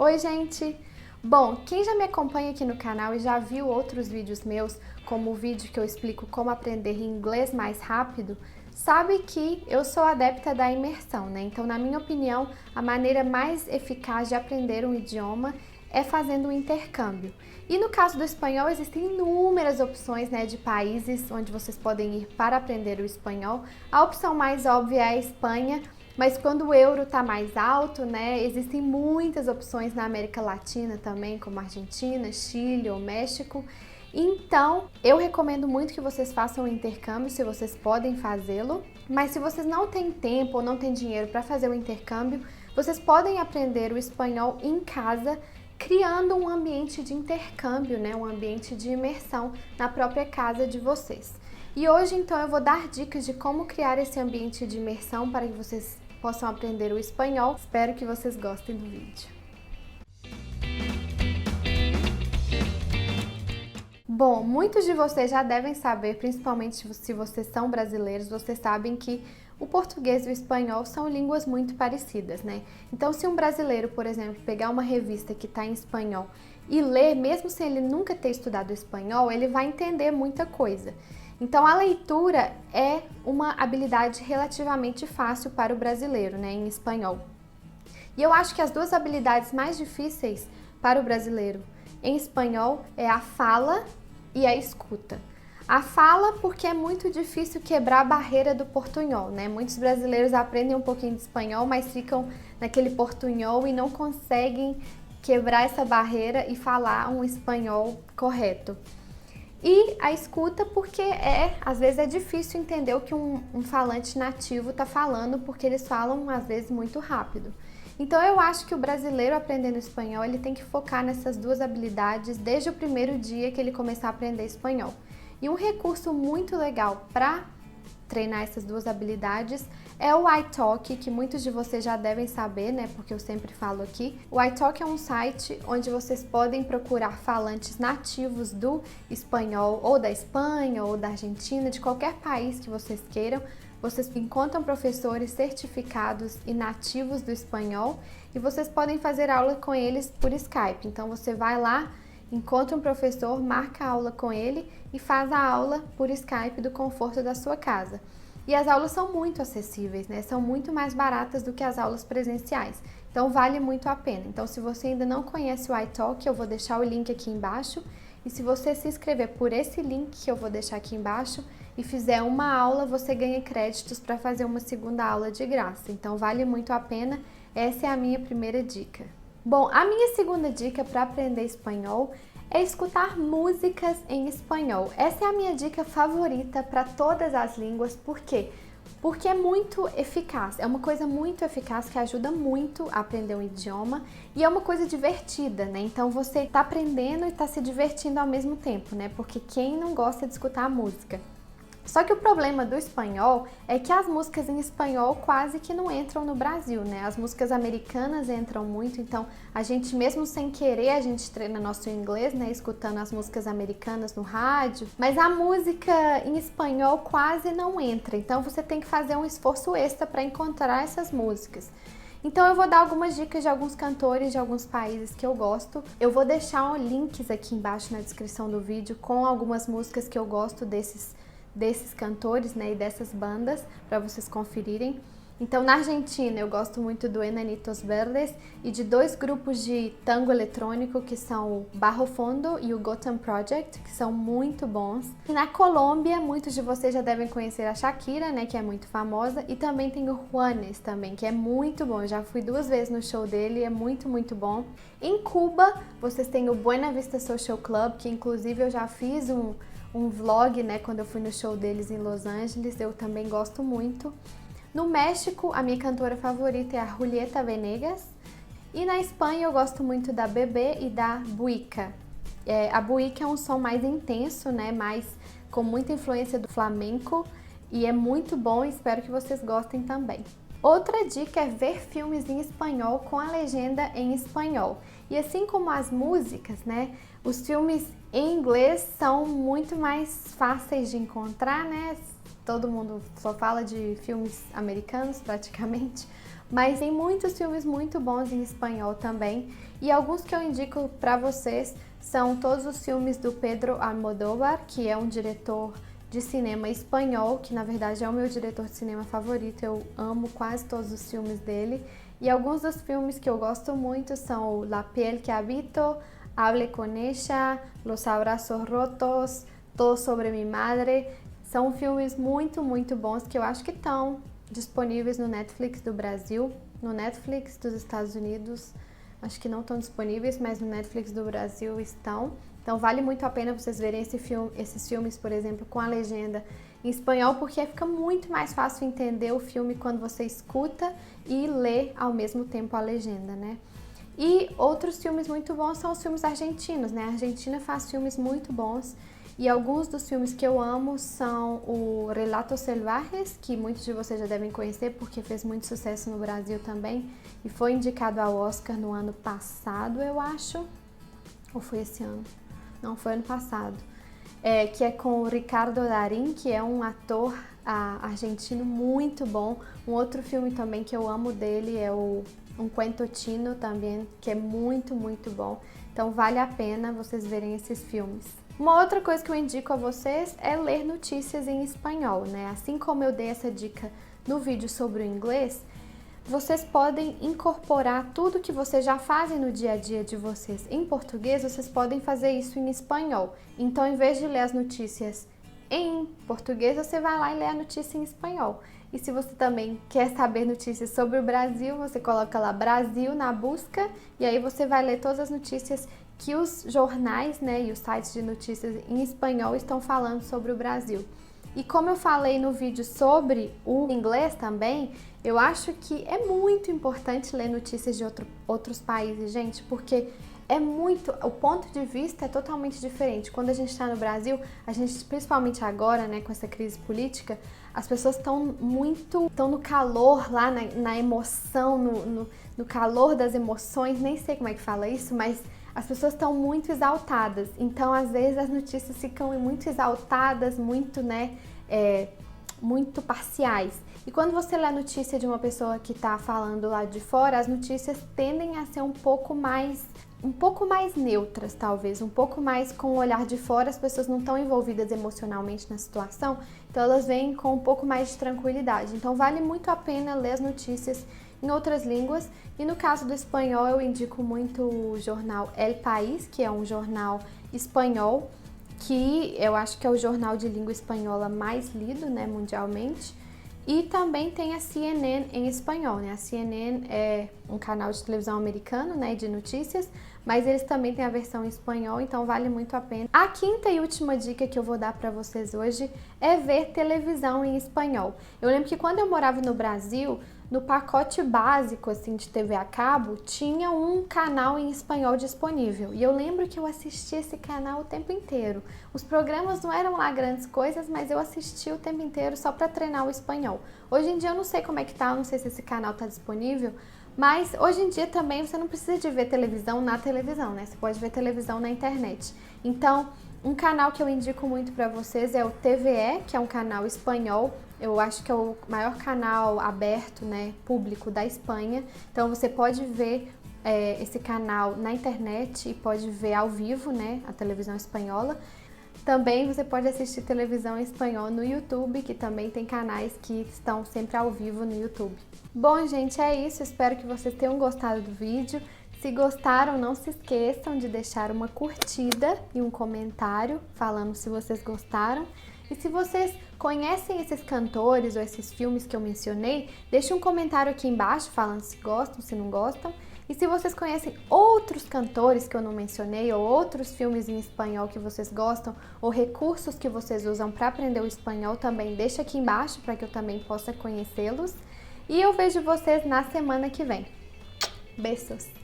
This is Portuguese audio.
Oi, gente! Bom, quem já me acompanha aqui no canal e já viu outros vídeos meus, como o vídeo que eu explico como aprender inglês mais rápido, sabe que eu sou adepta da imersão, né? Então, na minha opinião, a maneira mais eficaz de aprender um idioma é fazendo um intercâmbio. E no caso do espanhol, existem inúmeras opções, né, de países onde vocês podem ir para aprender o espanhol. A opção mais óbvia é a Espanha, mas quando o euro está mais alto, né, existem muitas opções na América Latina também, como Argentina, Chile ou México. Então, eu recomendo muito que vocês façam o intercâmbio, se vocês podem fazê-lo. Mas se vocês não têm tempo ou não têm dinheiro para fazer o intercâmbio, vocês podem aprender o espanhol em casa, criando um ambiente de intercâmbio, né, um ambiente de imersão na própria casa de vocês. E hoje, então, eu vou dar dicas de como criar esse ambiente de imersão para que vocês possam aprender o espanhol. Espero que vocês gostem do vídeo. Bom, muitos de vocês já devem saber, principalmente se vocês são brasileiros, vocês sabem que o português e o espanhol são línguas muito parecidas, né? Então, se um brasileiro, por exemplo, pegar uma revista que está em espanhol e ler, mesmo sem ele nunca ter estudado espanhol, ele vai entender muita coisa. Então, a leitura é uma habilidade relativamente fácil para o brasileiro, né, em espanhol. E eu acho que as duas habilidades mais difíceis para o brasileiro em espanhol é a fala e a escuta. A fala porque é muito difícil quebrar a barreira do portunhol, né? Muitos brasileiros aprendem um pouquinho de espanhol, mas ficam naquele portunhol e não conseguem quebrar essa barreira e falar um espanhol correto. E a escuta porque às vezes é difícil entender o que um falante nativo está falando, porque eles falam às vezes muito rápido. Então eu acho que o brasileiro aprendendo espanhol, ele tem que focar nessas duas habilidades desde o primeiro dia que ele começar a aprender espanhol. E um recurso muito legal para treinar essas duas habilidades é o iTalk, que muitos de vocês já devem saber, né, porque eu sempre falo aqui. O iTalk é um site onde vocês podem procurar falantes nativos do espanhol, ou da Espanha, ou da Argentina, de qualquer país que vocês queiram. Vocês encontram professores certificados e nativos do espanhol e vocês podem fazer aula com eles por Skype. Então você vai lá, encontra um professor, marca a aula com ele e faz a aula por Skype do conforto da sua casa. E as aulas são muito acessíveis, né? São muito mais baratas do que as aulas presenciais. Então vale muito a pena. Então se você ainda não conhece o iTalk, eu vou deixar o link aqui embaixo. E se você se inscrever por esse link que eu vou deixar aqui embaixo e fizer uma aula, você ganha créditos para fazer uma segunda aula de graça. Então vale muito a pena. Essa é a minha primeira dica. Bom, a minha segunda dica para aprender espanhol é escutar músicas em espanhol. Essa é a minha dica favorita para todas as línguas. Por quê? Porque é muito eficaz, é uma coisa muito eficaz que ajuda muito a aprender um idioma e é uma coisa divertida, né? Então você está aprendendo e está se divertindo ao mesmo tempo, né? Porque quem não gosta de escutar música? Só que o problema do espanhol é que as músicas em espanhol quase que não entram no Brasil, né? As músicas americanas entram muito, então a gente mesmo sem querer, a gente treina nosso inglês, né? Escutando as músicas americanas no rádio, mas a música em espanhol quase não entra, então você tem que fazer um esforço extra para encontrar essas músicas. Então eu vou dar algumas dicas de alguns cantores de alguns países que eu gosto. Eu vou deixar links aqui embaixo na descrição do vídeo com algumas músicas que eu gosto desses cantores, né, e dessas bandas, para vocês conferirem. Então, na Argentina, eu gosto muito do Enanitos Verdes e de dois grupos de tango eletrônico, que são o Barro Fondo e o Gotham Project, que são muito bons. E na Colômbia, muitos de vocês já devem conhecer a Shakira, né, que é muito famosa, e também tem o Juanes também, que é muito bom. Eu já fui 2 vezes no show dele, é muito, muito bom. Em Cuba, vocês têm o Buena Vista Social Club, que inclusive eu já fiz um vlog, né, quando eu fui no show deles em Los Angeles, eu também gosto muito. No México, a minha cantora favorita é a Julieta Venegas. E na Espanha eu gosto muito da Bebé e da Buica. A Buica é um som mais intenso, né, com muita influência do flamenco. E é muito bom, espero que vocês gostem também. Outra dica é ver filmes em espanhol com a legenda em espanhol. E assim como as músicas, né, os filmes em inglês são muito mais fáceis de encontrar, né? Todo mundo só fala de filmes americanos praticamente, mas tem muitos filmes muito bons em espanhol também. E alguns que eu indico para vocês são todos os filmes do Pedro Almodóvar, que é um diretor de cinema espanhol, que na verdade é o meu diretor de cinema favorito, eu amo quase todos os filmes dele. E alguns dos filmes que eu gosto muito são La piel que habito, Hable con ella, Los abrazos rotos, Todo sobre mi madre. São filmes muito bons que eu acho que estão disponíveis no Netflix do Brasil, no Netflix dos Estados Unidos. Acho que não estão disponíveis, mas no Netflix do Brasil estão. Então vale muito a pena vocês verem esses filmes, por exemplo, com a legenda em espanhol, porque fica muito mais fácil entender o filme quando você escuta e lê ao mesmo tempo a legenda, né? E outros filmes muito bons são os filmes argentinos, né? A Argentina faz filmes muito bons. E alguns dos filmes que eu amo são o Relatos Selvagens, que muitos de vocês já devem conhecer porque fez muito sucesso no Brasil também e foi indicado ao Oscar no ano passado, eu acho. Ou foi esse ano? Não, foi ano passado. Que é com o Ricardo Darín, que é um ator argentino muito bom. Um outro filme também que eu amo dele é Um Cuento Chino também, que é muito bom. Então vale a pena vocês verem esses filmes. Uma outra coisa que eu indico a vocês é ler notícias em espanhol, né? Assim como eu dei essa dica no vídeo sobre o inglês, vocês podem incorporar tudo que vocês já fazem no dia a dia de vocês em português, vocês podem fazer isso em espanhol. Então, em vez de ler as notícias em português, você vai lá e lê a notícia em espanhol. E se você também quer saber notícias sobre o Brasil, você coloca lá Brasil na busca e aí você vai ler todas as notícias que os jornais, né, e os sites de notícias em espanhol estão falando sobre o Brasil. E como eu falei no vídeo sobre o inglês também, eu acho que é muito importante ler notícias de outros países, gente, porque o ponto de vista é totalmente diferente. Quando a gente está no Brasil, a gente, principalmente agora, né, com essa crise política, as pessoas estão no calor, lá na emoção, no calor das emoções, nem sei como é que fala isso, mas as pessoas estão muito exaltadas. Então, às vezes, as notícias ficam muito exaltadas, muito parciais. E quando você lê a notícia de uma pessoa que está falando lá de fora, as notícias tendem a ser um pouco mais neutras, talvez, um pouco mais com o olhar de fora. As pessoas não estão envolvidas emocionalmente na situação, então elas vêm com um pouco mais de tranquilidade. Então vale muito a pena ler as notícias em outras línguas, e no caso do espanhol eu indico muito o jornal El País, que é um jornal espanhol, que eu acho que é o jornal de língua espanhola mais lido, né, mundialmente. E também tem a CNN em espanhol, né? A CNN é um canal de televisão americano, né, de notícias, mas eles também têm a versão em espanhol, então vale muito a pena. A quinta e última dica que eu vou dar para vocês hoje é ver televisão em espanhol. Eu lembro que quando eu morava no Brasil, no pacote básico assim de TV a cabo, tinha um canal em espanhol disponível. E eu lembro que eu assistia esse canal o tempo inteiro. Os programas não eram lá grandes coisas, mas eu assistia o tempo inteiro só para treinar o espanhol. Hoje em dia eu não sei como é que tá, eu não sei se esse canal tá disponível, mas hoje em dia também você não precisa de ver televisão na televisão, né? Você pode ver televisão na internet. Então, um canal que eu indico muito para vocês é o TVE, que é um canal espanhol. Eu acho que é o maior canal aberto, né, público da Espanha. Então você pode ver esse canal na internet e pode ver ao vivo, né, a televisão espanhola. Também você pode assistir televisão em espanhol no YouTube, que também tem canais que estão sempre ao vivo no YouTube. Bom, gente, é isso. Espero que vocês tenham gostado do vídeo. Se gostaram, não se esqueçam de deixar uma curtida e um comentário falando se vocês gostaram. E se vocês conhecem esses cantores ou esses filmes que eu mencionei, deixe um comentário aqui embaixo falando se gostam, se não gostam. E se vocês conhecem outros cantores que eu não mencionei, ou outros filmes em espanhol que vocês gostam, ou recursos que vocês usam para aprender o espanhol, também deixa aqui embaixo para que eu também possa conhecê-los. E eu vejo vocês na semana que vem. Beijos!